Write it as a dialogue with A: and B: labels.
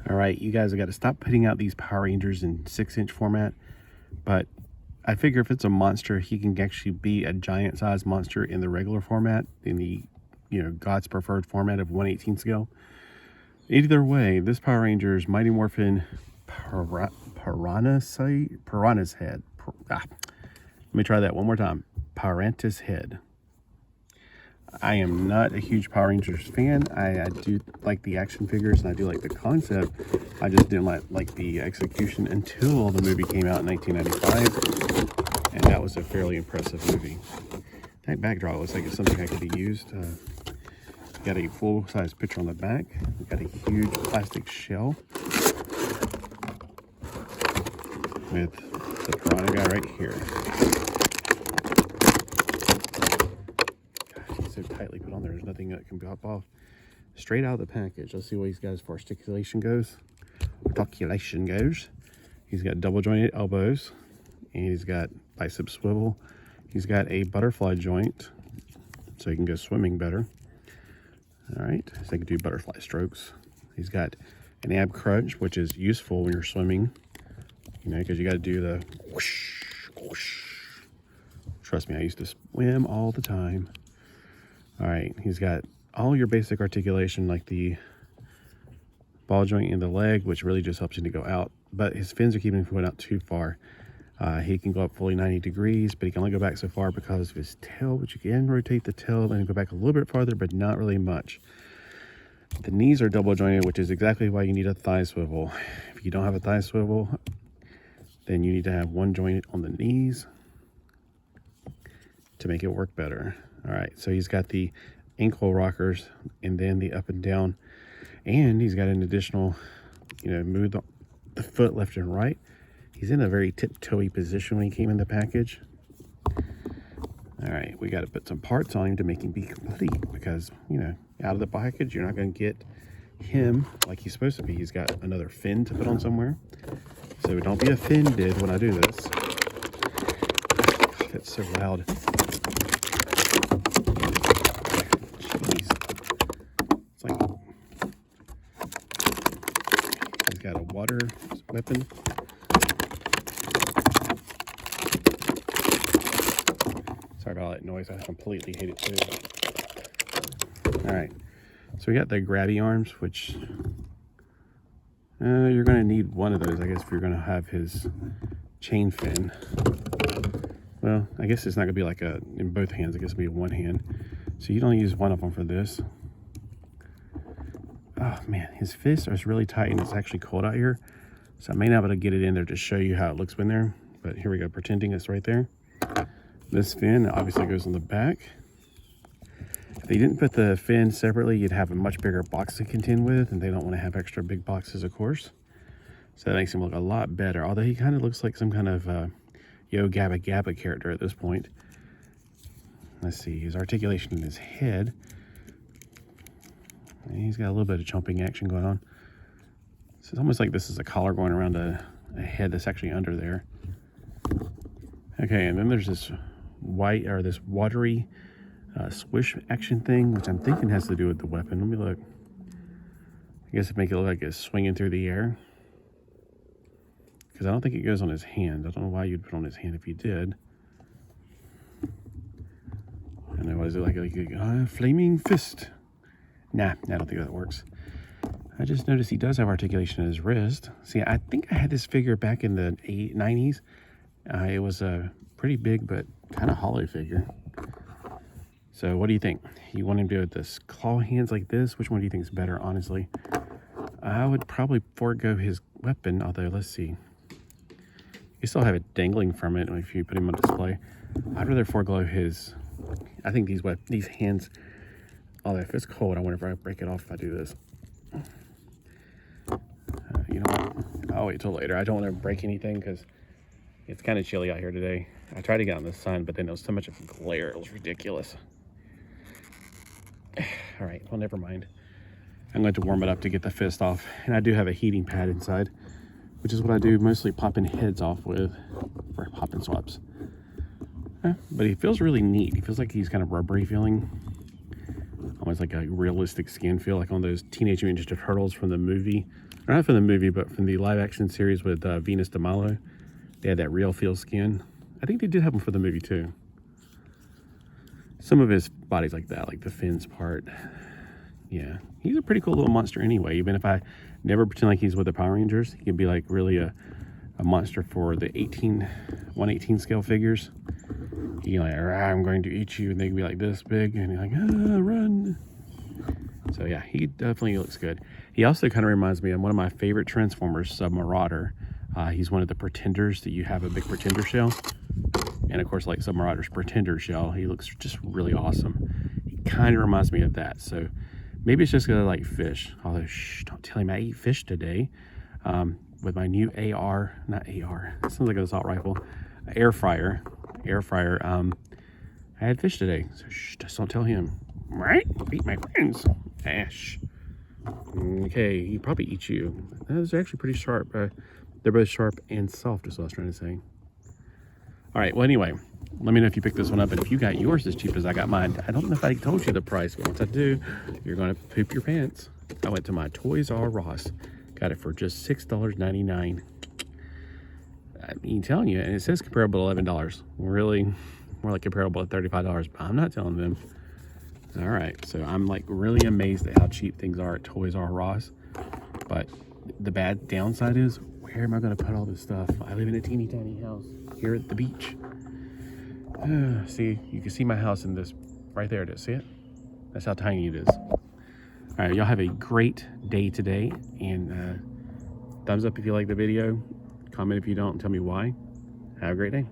A: All right, you guys have got to stop putting out these Power Rangers in 6-inch format, but I figure if it's a monster, he can actually be a giant size monster in the regular format, in the, God's preferred format of 1/18 scale. Either way, this Power Ranger's Mighty Morphin Pirantishead. Let me try that one more time. Pirantishead. I am not a huge Power Rangers fan. I do like the action figures and I do like the concept. I just didn't like the execution until the movie came out in 1995. And that was a fairly impressive movie. That backdrop looks like it's something that could be used. Got a full-size picture on the back. We've got a huge plastic shell with the piranha guy right here. God, he's so tightly put on there. There's nothing that can pop off. Straight out of the package. Let's see what he's got as far as articulation goes. He's got double jointed elbows, and he's got bicep swivel. He's got a butterfly joint, so he can go swimming better. All right, so he can do butterfly strokes. He's got an ab crunch, which is useful when you're swimming, because you got to do the whoosh, whoosh. Trust me, I used to swim all the time. All right, he's got all your basic articulation, like the ball joint in the leg, which really just helps him to go out, but his fins are keeping him from going out too far. He can go up fully 90 degrees, but he can only go back so far because of his tail, which you can rotate the tail and go back a little bit farther, but not really much. The knees are double jointed, which is exactly why you need a thigh swivel. If you don't have a thigh swivel, then you need to have one joint on the knees to make it work better. All right, so he's got the ankle rockers and then the up and down, and he's got an additional, move the foot left and right. He's in a very tiptoey position when he came in the package. All right, we got to put some parts on him to make him be complete because, out of the package, you're not going to get him like he's supposed to be. He's got another fin to put on somewhere. So don't be offended when I do this. God, that's so loud. Jeez. It's like he's got a water weapon. Sorry about that noise. I completely hate it too. All right, so we got the grabby arms, which you're going to need one of those, I guess, if you're going to have his chain fin. Well, I guess it's not going to be like in both hands. I guess it'll be one hand. So you don't use one of them for this. Oh man, his fists are really tight and it's actually cold out here. So I may not be able to get it in there to show you how it looks when there. But here we go, pretending it's right there. This fin obviously goes on the back. If they didn't put the fin separately, you'd have a much bigger box to contend with, and they don't want to have extra big boxes, of course. So that makes him look a lot better, although he kind of looks like some kind of Yo Gabba Gabba character at this point. Let's see, his articulation in his head. And he's got a little bit of chomping action going on. So it's almost like this is a collar going around a head that's actually under there. Okay, and then there's this this watery swish action thing, which I'm thinking has to do with the weapon. Let me look. I guess it make it look like it's swinging through the air. Because I don't think it goes on his hand. I don't know why you'd put it on his hand if you did. I know, what is it like a flaming fist? Nah, I don't think that works. I just noticed he does have articulation in his wrist. See, I think I had this figure back in the 90s. It was a pretty big but kind of hollow figure. So what do you think? You want him to do it with this claw hands like this? Which one do you think is better, honestly? I would probably forego his weapon, although let's see. You still have it dangling from it if you put him on display. I'd rather forego his, I think these hands, although if it's cold, I wonder if I break it off if I do this. You know what? I'll wait till later. I don't want to break anything because it's kind of chilly out here today. I tried to get out in the sun, but then there was so much of a glare. It was ridiculous. All right, well, never mind. I'm going to warm it up to get the fist off. And I do have a heating pad inside, which is what I do mostly popping heads off with for popping swaps. But he feels really neat. He feels like he's kind of rubbery feeling Almost like a realistic skin feel, like on those Teenage Mutant Ninja Turtles from the movie. Or not from the movie, but from the live action series with Venus de Malo. They had that real feel skin. I think they did have them for the movie too. Some of his body's like that, like the fins part. Yeah, he's a pretty cool little monster anyway. Even if I never pretend like he's with the Power Rangers, he can be like really a monster for the 1/18 scale figures. He like, I'm going to eat you, and they can be like this big, and you're like, run. So yeah, he definitely looks good. He also kind of reminds me of one of my favorite Transformers, Marauder. He's one of the Pretenders that you have a big Pretender shell. And of course, like Marauder's Pretender shell, he looks just really awesome. He kind of reminds me of that. So maybe it's just gonna like fish. Although, shh, don't tell him I eat fish today. With my new not AR, it sounds like an assault rifle, air fryer. I had fish today, so shh, just don't tell him. Right? Eat my friends. Ash. Okay, he probably eats you. Those are actually pretty sharp. They're both sharp and soft, is what I was trying to say. All right, well, anyway, let me know if you picked this one up, and if you got yours as cheap as I got mine. I don't know if I told you the price, but once I do, you're going to poop your pants. I went to my Toys R Us, got it for just $6.99. I'm telling you, and it says comparable to $11. Really, more like comparable to $35, but I'm not telling them. All right, so I'm like really amazed at how cheap things are at Toys R Us. But the bad downside is, where am I going to put all this stuff? I live in a teeny tiny house here at the beach. See, you can see my house in this, right there it is, see it? That's how tiny it is. All right, y'all have a great day today, and thumbs up if you like the video, comment if you don't, and tell me why. Have a great day.